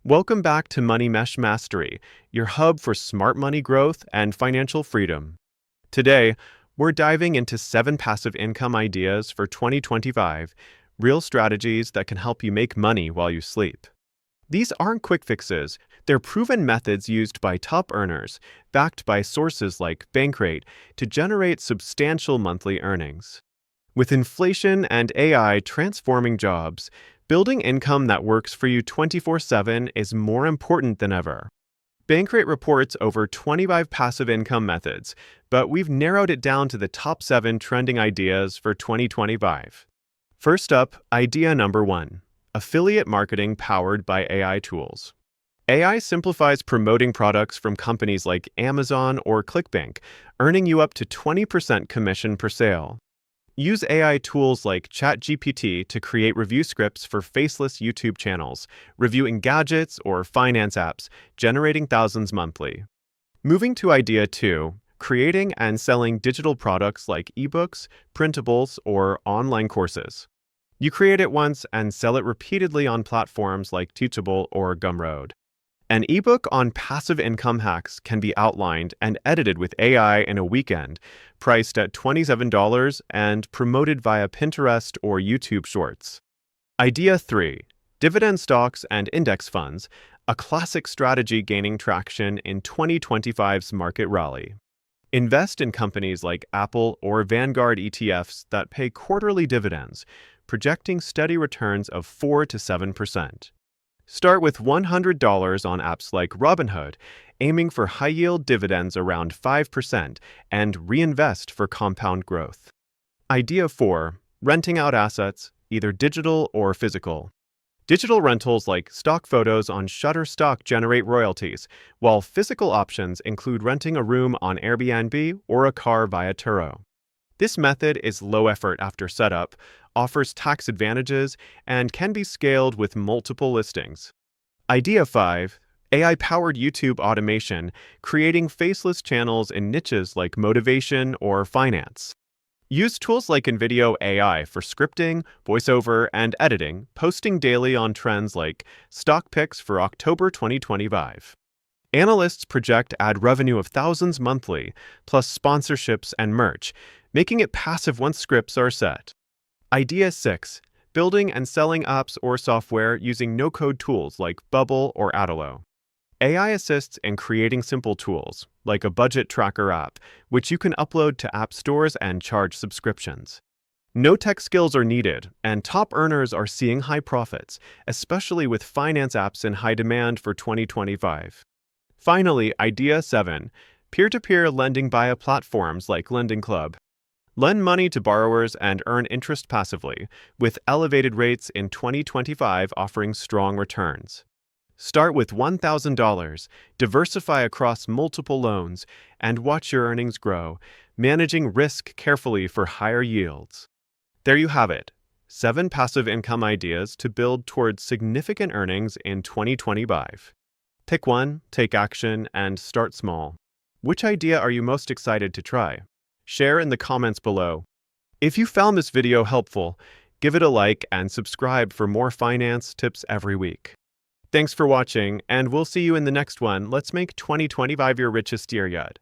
Welcome back to Moneymesh Mastery, your hub for smart money growth and financial freedom. Today, we're diving into 7 passive income ideas for 2025, real strategies that can help you make money while you sleep. These aren't quick fixes, they're proven methods used by top earners, backed by sources like Bankrate, to generate substantial monthly earnings. With inflation and AI transforming jobs, building income that works for you 24/7 is more important than ever. Bankrate reports over 25 passive income methods, but we've narrowed it down to the top 7 trending ideas for 2025. First up, idea number 1, affiliate marketing powered by AI tools. AI simplifies promoting products from companies like Amazon or ClickBank, earning you up to 20% commission per sale. Use AI tools like ChatGPT to create review scripts for faceless YouTube channels, reviewing gadgets or finance apps, generating thousands monthly. Moving to idea 2, creating and selling digital products like ebooks, printables, or online courses. You create it once and sell it repeatedly on platforms like Teachable or Gumroad. An ebook on passive income hacks can be outlined and edited with AI in a weekend, priced at $27 and promoted via Pinterest or YouTube Shorts. Idea 3, dividend stocks and index funds, a classic strategy gaining traction in 2025's market rally. Invest in companies like Apple or Vanguard ETFs that pay quarterly dividends, projecting steady returns of 4 to 7%. Start with $100 on apps like Robinhood, aiming for high-yield dividends around 5% and reinvest for compound growth. Idea 4, renting out assets, either digital or physical. Digital rentals like stock photos on Shutterstock generate royalties, while physical options include renting a room on Airbnb or a car via Turo. This method is low effort after setup, offers tax advantages, and can be scaled with multiple listings. Idea 5, AI-powered YouTube automation, creating faceless channels in niches like motivation or finance. Use tools like InVideo AI for scripting, voiceover, and editing, posting daily on trends like stock picks for October 2025. Analysts project ad revenue of thousands monthly, plus sponsorships and merch, making it passive once scripts are set. Idea 6, building and selling apps or software using no-code tools like Bubble or Adalo. AI assists in creating simple tools, like a budget tracker app, which you can upload to app stores and charge subscriptions. No tech skills are needed, and top earners are seeing high profits, especially with finance apps in high demand for 2025. Finally, idea 7, peer-to-peer lending via platforms like Lending Club. Lend money to borrowers and earn interest passively, with elevated rates in 2025 offering strong returns. Start with $1,000, diversify across multiple loans, and watch your earnings grow, managing risk carefully for higher yields. There you have it, 7 passive income ideas to build towards significant earnings in 2025. Pick one, take action, and start small. Which idea are you most excited to try? Share in the comments below. If you found this video helpful, give it a like and subscribe for more finance tips every week. Thanks for watching, and we'll see you in the next one. Let's make 2025 your richest year yet.